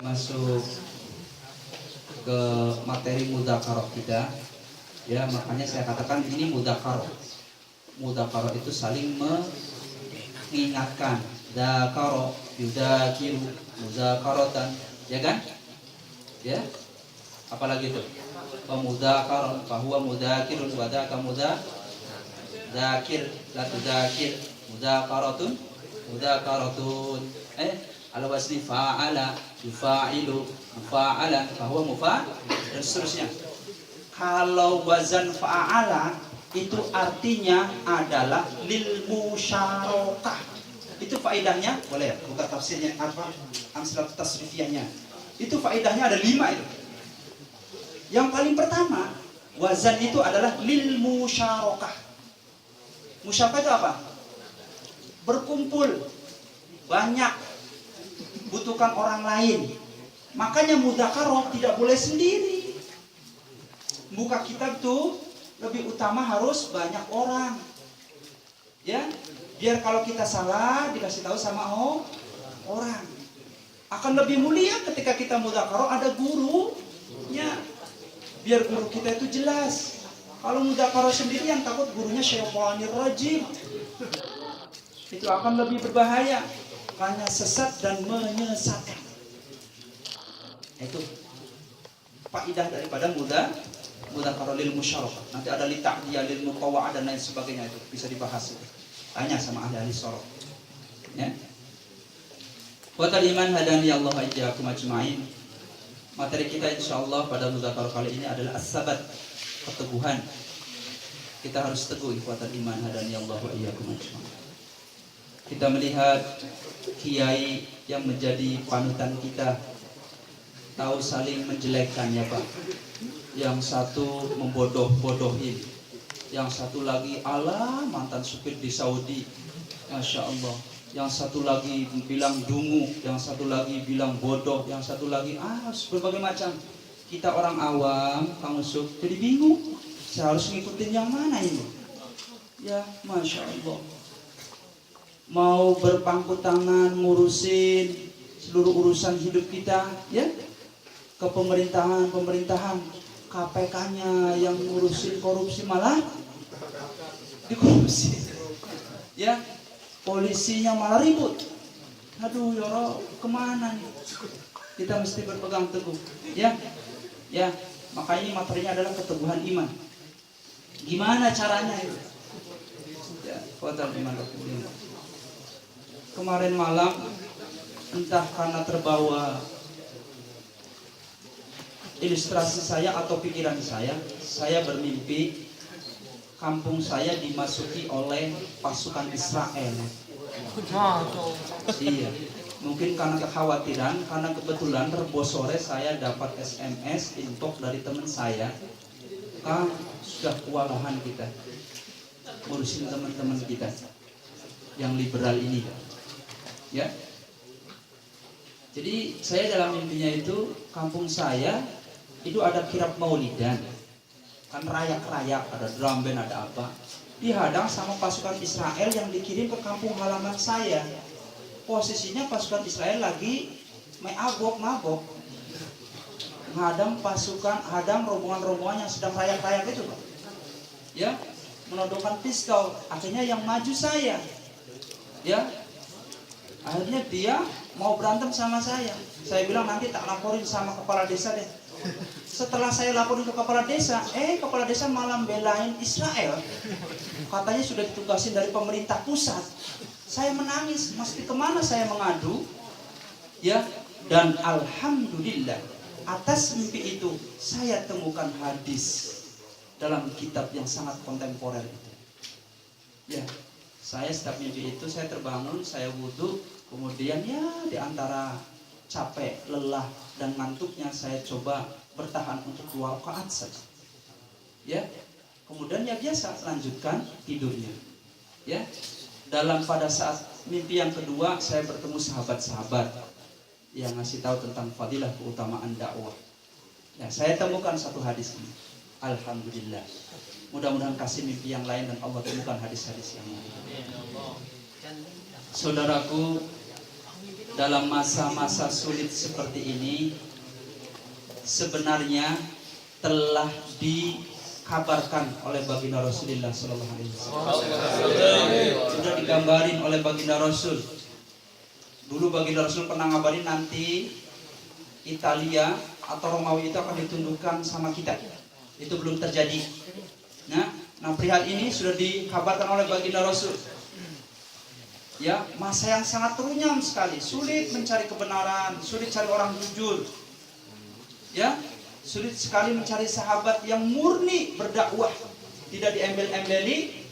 Masuk ke materi mudzakarah kita, ya, makanya saya katakan ini mudzakarah. Mudzakarah itu saling mengingatkan. Dzakara yudzakiru mudzakaratan, ya kan? Ya. Apalagi itu? Mudzakara bahwa mudzakirun wa dzaka mudzakir la tudzakir mudzakaratun mudzakaratun ala wasni fa'ala yufa'ilu mufa'alan bahwa dan seterusnya. Kalau wazan fa'ala itu artinya adalah lil musyarakah. Itu faedahnya, boleh buka tafsirnya apa? Amsalat tasrifiyahnya. Itu faedahnya ada 5 itu. Yang paling pertama, wazan itu adalah lil musyarakah. Musyarakah itu apa? Berkumpul, banyak, butuhkan orang lain. Makanya mudzakarah tidak boleh sendiri. Buka kitab tuh lebih utama harus banyak orang. Ya, biar kalau kita salah dikasih tahu sama orang. Akan lebih mulia ketika kita mudzakarah ada gurunya. Biar guru kita itu jelas. Kalau mudzakarah sendiri yang takut gurunya syaitanir rajim. Itu akan lebih berbahaya. Hanya sesat dan menyesatkan. Itu faedah daripada mudzakarah lil musyarakah. Nanti ada li ta'diyah lil mutawa'ah dan lain sebagainya, itu bisa dibahas itu. Tanya sama ahli sorok. Ya. Wa iman hadani Allah ijyakum ajma'in. Materi kita insyaallah pada mudzakarah kali ini adalah as-sabat, keteguhan. Kita harus teguh ikhwatal iman hadani Allah ijyakum ajma'in. Kita melihat kiai yang menjadi panutan kita tahu saling menjelekkan, ya Pak. Yang satu membodoh-bodohin, yang satu lagi ala mantan supir di Saudi, Masya Allah. Yang satu lagi bilang dungu, yang satu lagi bilang bodoh, yang satu lagi berbagai macam. Kita orang awam, Kang Usuk, jadi bingung. Saya harus ngikutin yang mana ini? Ya, Masya Allah. Mau berpangku tangan ngurusin seluruh urusan hidup kita, ya, ke pemerintahan, KPK-nya yang ngurusin korupsi malah dikorupsi, ya, polisinya malah ribut. Aduh ya Allah, kemana nih? Kita mesti berpegang teguh, ya, ya. Makanya ini materinya adalah keteguhan iman. Gimana caranya itu? Ya, kuatan iman. Kemarin malam, entah karena terbawa ilustrasi saya atau pikiran saya bermimpi kampung saya dimasuki oleh pasukan Israel. Iya, mungkin karena kekhawatiran, karena kebetulan Rebo sore saya dapat SMS info dari teman saya, Kang, sudah kewalahan kita ngurusin teman-teman kita yang liberal ini, ya. Jadi saya dalam mimpinya itu kampung saya itu ada kirab maulidan, kan rayak-rayak, ada drum band, ada apa, dihadang sama pasukan Israel yang dikirim ke kampung halaman saya. Posisinya pasukan Israel lagi mabok hadang rombongan-rombongan yang sedang rayak-rayak itu, Pak, ya, menodongkan pistol. Akhirnya yang maju saya, ya. Akhirnya dia mau berantem sama saya. Saya bilang nanti tak laporin sama kepala desa deh. Setelah saya laporin ke kepala desa, kepala desa malah belain Israel. Katanya sudah ditugasin dari pemerintah pusat. Saya menangis, mesti kemana saya mengadu? Ya, dan alhamdulillah atas mimpi itu saya temukan hadis dalam kitab yang sangat kontemporer itu. Ya, saya setiap mimpi itu saya terbangun, saya wudhu, kemudian ya di antara capek, lelah, dan ngantuknya saya coba bertahan untuk 2 rakaat saja. Ya. Kemudian ya biasa lanjutkan tidurnya. Ya. Pada saat mimpi yang kedua saya bertemu sahabat-sahabat yang ngasih tahu tentang fadilah keutamaan dakwah. Ya, saya temukan satu hadis ini. Alhamdulillah. Mudah-mudahan kasih mimpi yang lain dan Allah temukan hadis-hadis yang lain. Saudaraku, dalam masa-masa sulit seperti ini sebenarnya telah dikabarkan oleh baginda Rasulullah Sallallahu Alaihi Wasallam. Sudah digambarin oleh baginda Rasul. Dulu baginda Rasul pernah ngabarin nanti Italia atau Romawi itu akan ditundukkan sama kita. Itu belum terjadi. Nah perihal ini sudah dikabarkan oleh baginda Rasul. Ya, masa yang sangat runyam sekali, sulit mencari kebenaran, sulit cari orang jujur. Ya, sulit sekali mencari sahabat yang murni berdakwah, tidak diembel-embeli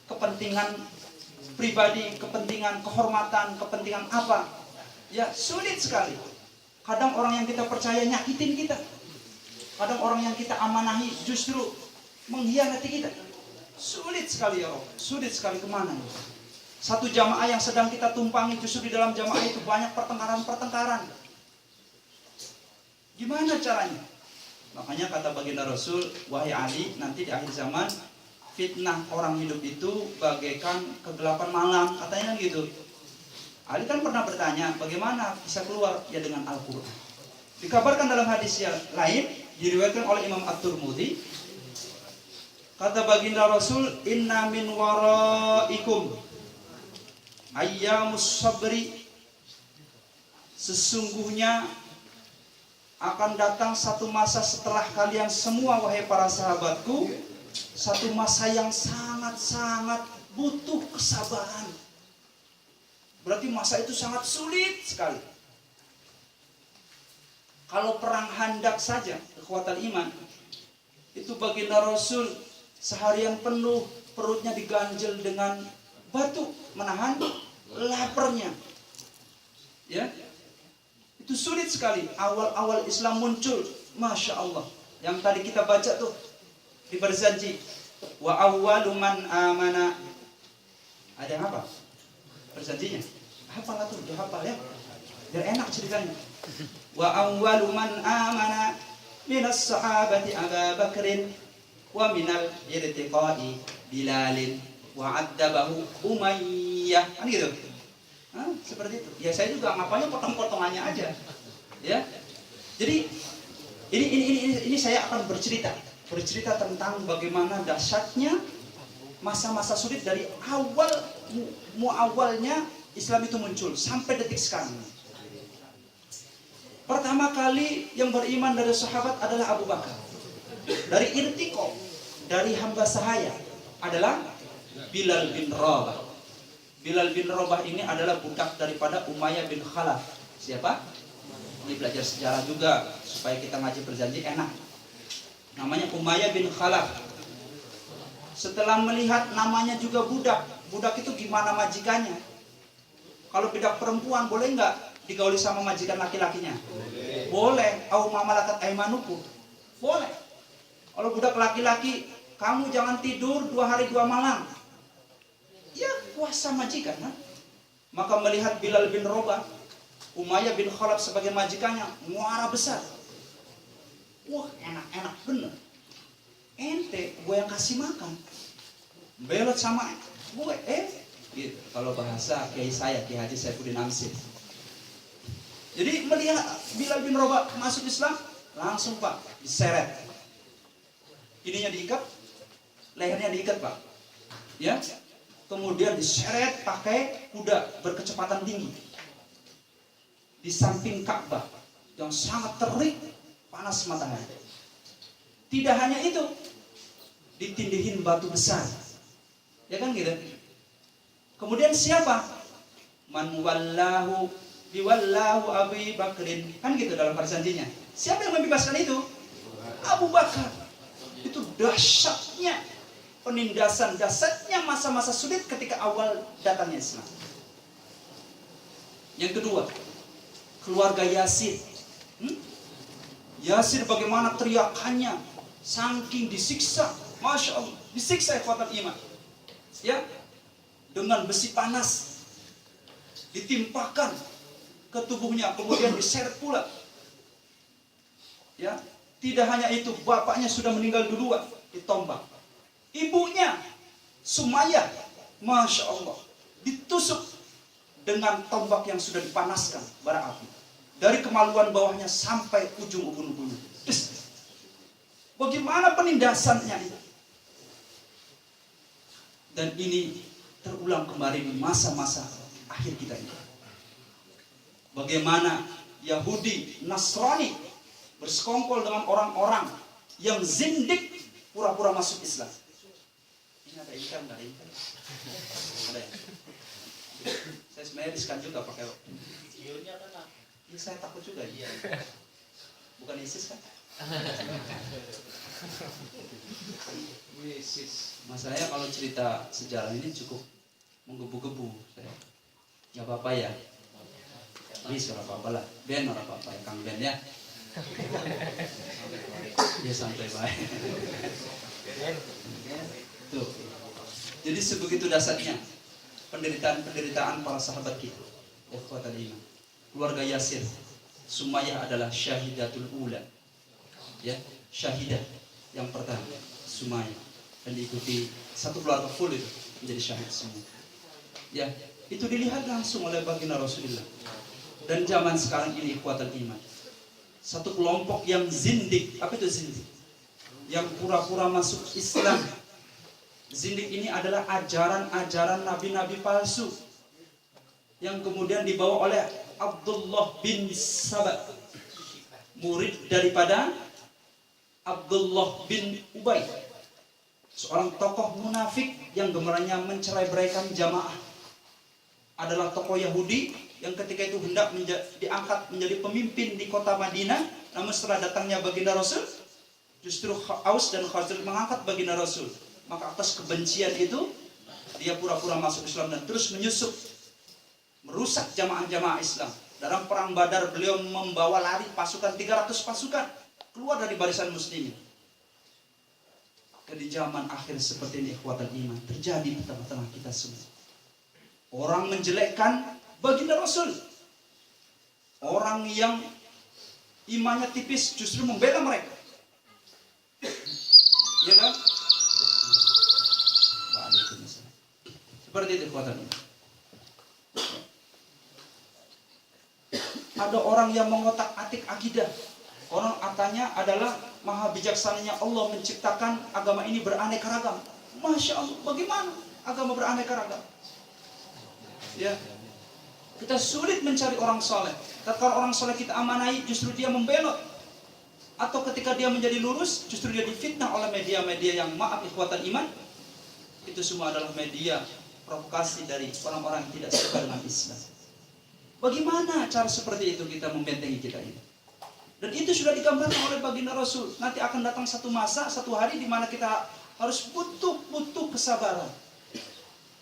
kepentingan pribadi, kepentingan kehormatan, kepentingan apa. Ya, sulit sekali. Kadang orang yang kita percaya nyakitin kita. Kadang orang yang kita amanahi justru mengkhianati kita. Sulit sekali ya Allah, sulit sekali kemana ya? Satu jamaah yang sedang kita tumpangi, justru di dalam jamaah itu banyak pertengkaran-pertengkaran. Gimana caranya? Makanya kata baginda Rasul, wahai Ali, nanti di akhir zaman fitnah orang hidup itu bagaikan kegelapan malam, katanya gitu. Ali kan pernah bertanya, bagaimana bisa keluar? Ya dengan Al-Quran. Dikabarkan dalam hadis yang lain, diriwayatkan oleh Imam At-Tirmidzi, kata baginda Rasul, inna min waraikum ayyamus sabri, sesungguhnya akan datang satu masa setelah kalian semua, wahai para sahabatku, satu masa yang sangat-sangat butuh kesabaran. Berarti masa itu sangat sulit sekali. Kalau perang Handak saja, kekuatan iman, itu baginda Rasul seharian penuh perutnya diganjel dengan batu, menahan laparnya. Ya, itu sulit sekali. Awal-awal Islam muncul, masya Allah. Yang tadi kita baca tuh di berjanji, wa awwalu man amana. Ada yang apa? Berjanjinya. Hafal lah tuh, dia hafal ya. Biar enak ceritanya. Wa awwalu man amana minas sahabati Abu Bakrin wa minal irtiqai Bilalin wa addabahu Umayyah. Kan gitu. Seperti itu. Ya saya juga ngapalnya potong-potongannya aja. Ya. Jadi ini saya akan bercerita tentang bagaimana dahsyatnya masa-masa sulit dari awalnya Islam itu muncul sampai detik sekarang. Pertama kali yang beriman dari sahabat adalah Abu Bakar. Dari irtiqo, dari hamba sahaya adalah Bilal bin Rabah. Bilal bin Rabah ini adalah budak daripada Umayyah bin Khalaf. Siapa? Ini belajar sejarah juga supaya kita ngaji berjanji enak. Namanya Umayyah bin Khalaf. Setelah melihat namanya juga budak, budak itu gimana majikannya? Kalau budak perempuan boleh nggak digauli sama majikan laki-lakinya? Boleh. Au mamalakat aimanukum. Boleh. Kalau budak laki-laki, kamu jangan tidur 2 hari 2 malam. Ya kuasa majikan, kan? Maka melihat Bilal bin Rabah, Umayyah bin Khalaf sebagai majikannya, muara besar. Wah enak-enak bener. Ente gue yang kasih makan, belot sama gue, gitu. Kalau bahasa kiai saya, Kiai Haji Saifuddin Amsir. Jadi melihat Bilal bin Rabah masuk Islam, langsung Pak diseret. Ininya diikat, lehernya diikat Pak. Ya. Kemudian diseret pakai kuda berkecepatan tinggi di samping Ka'bah yang sangat terik, panas matahari. Tidak hanya itu, ditindihin batu besar, ya kan gitu. Kemudian siapa? Man wallahu biwallahu Abi Bakrin, kan gitu dalam perjanjiannya. Siapa yang membebaskan itu? Abu Bakar. Itu dahsyatnya penindasan, dahsyatnya masa-masa sulit ketika awal datangnya Islam. Yang kedua, keluarga Yasir. Yasir bagaimana teriakannya, saking disiksa, masya Allah, disiksa ikhwatal iman. Ya, dengan besi panas ditimpakan ke tubuhnya, kemudian diseret pula. Ya, tidak hanya itu, bapaknya sudah meninggal duluan, ditombak. Ibunya Sumayyah, masya Allah, ditusuk dengan tombak yang sudah dipanaskan bara api. Dari kemaluan bawahnya sampai ujung ubun-ubunnya. Bagaimana penindasannya itu? Dan ini terulang kembali di masa-masa akhir kita ini. Bagaimana Yahudi, Nasrani bersekongkol dengan orang-orang yang zindik pura-pura masuk Islam. Ini ada ikan, nggak ada ikan? Ada ya? Saya sebenarnya riskan juga pakai. Iya, saya takut juga. Iya. Bukan ISIS kan? Masalahnya kalau cerita sejarah ini cukup menggebu-gebu saya. Gak apa-apa ya. Bisa apa-apa lah. Ben orang apa-apa ya, Kang Ben ya. Ya santai baik. Tuh. Jadi sebegitu dasarnya penderitaan para sahabat kita. Ikhwatal iman. Keluarga Yasir, Sumayyah adalah syahidatul ula. Ya, syahidah yang pertama, Sumayyah, dan diikuti satu keluarga full itu menjadi syahid semua. Ya, itu dilihat langsung oleh baginda Rasulullah. Dan zaman sekarang ini ikhwatal iman, satu kelompok yang zindik. Apa itu zindik? Yang pura-pura masuk Islam. Zindik ini adalah ajaran-ajaran nabi-nabi palsu yang kemudian dibawa oleh Abdullah bin Sabah, murid daripada Abdullah bin Ubay, seorang tokoh munafik yang gemerlapnya mencerai-beraikan jamaah. Adalah tokoh Yahudi yang ketika itu hendak diangkat menjadi pemimpin di kota Madinah, namun setelah datangnya baginda Rasul, justru Aus dan Khazraj mengangkat baginda Rasul. Maka atas kebencian itu dia pura-pura masuk Islam dan terus menyusup, merusak jamaah-jamaah Islam. Dalam perang Badar beliau membawa lari pasukan 300 pasukan keluar dari barisan muslimin. Di zaman akhir seperti ini ikhwatal iman terjadi di tengah-tengah kita semua. Orang menjelekkan baginda Rasul. Orang yang imannya tipis justru membela mereka. Ya kan? Waalaikumsalam. Seperti itu ikhwatal iman. Ada orang yang mengotak-atik akidah. Orang katanya adalah maha bijaksananya Allah menciptakan agama ini beraneka ragam. Masya Allah, bagaimana agama beraneka ragam? Ya, kita sulit mencari orang soleh. Tatkala orang soleh kita amanai, justru dia membelot. Atau ketika dia menjadi lurus, justru dia difitnah oleh media-media yang maaf ikhwatan iman. Itu semua adalah media provokasi dari orang-orang yang tidak suka dengan Islam. Bagaimana cara seperti itu kita membentengi kita ini? Dan itu sudah digambarkan oleh baginda Rasul. Nanti akan datang satu masa, satu hari di mana kita harus butuh kesabaran.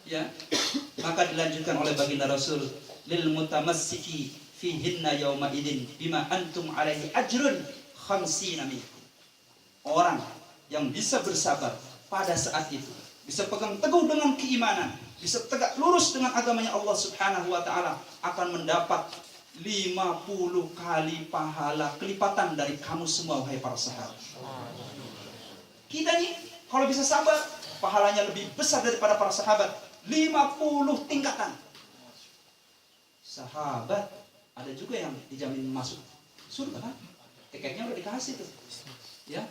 Ya, maka dilanjutkan oleh baginda Rasul, lil mutamassiki fihinna yauma idin bima antum alaihi ajrun khamsina minkum. Orang yang bisa bersabar pada saat itu, bisa pegang teguh dengan keimanan, bisa tegak lurus dengan agamanya Allah Subhanahu wa taala, akan mendapat 50 kali pahala kelipatan dari kamu semua wahai para sahabat. Kita nih kalau bisa sabar, pahalanya lebih besar daripada para sahabat, 50 tingkatan. Sahabat ada juga yang dijamin masuk surga kan? Tiketnya udah dikasih tuh. Ya.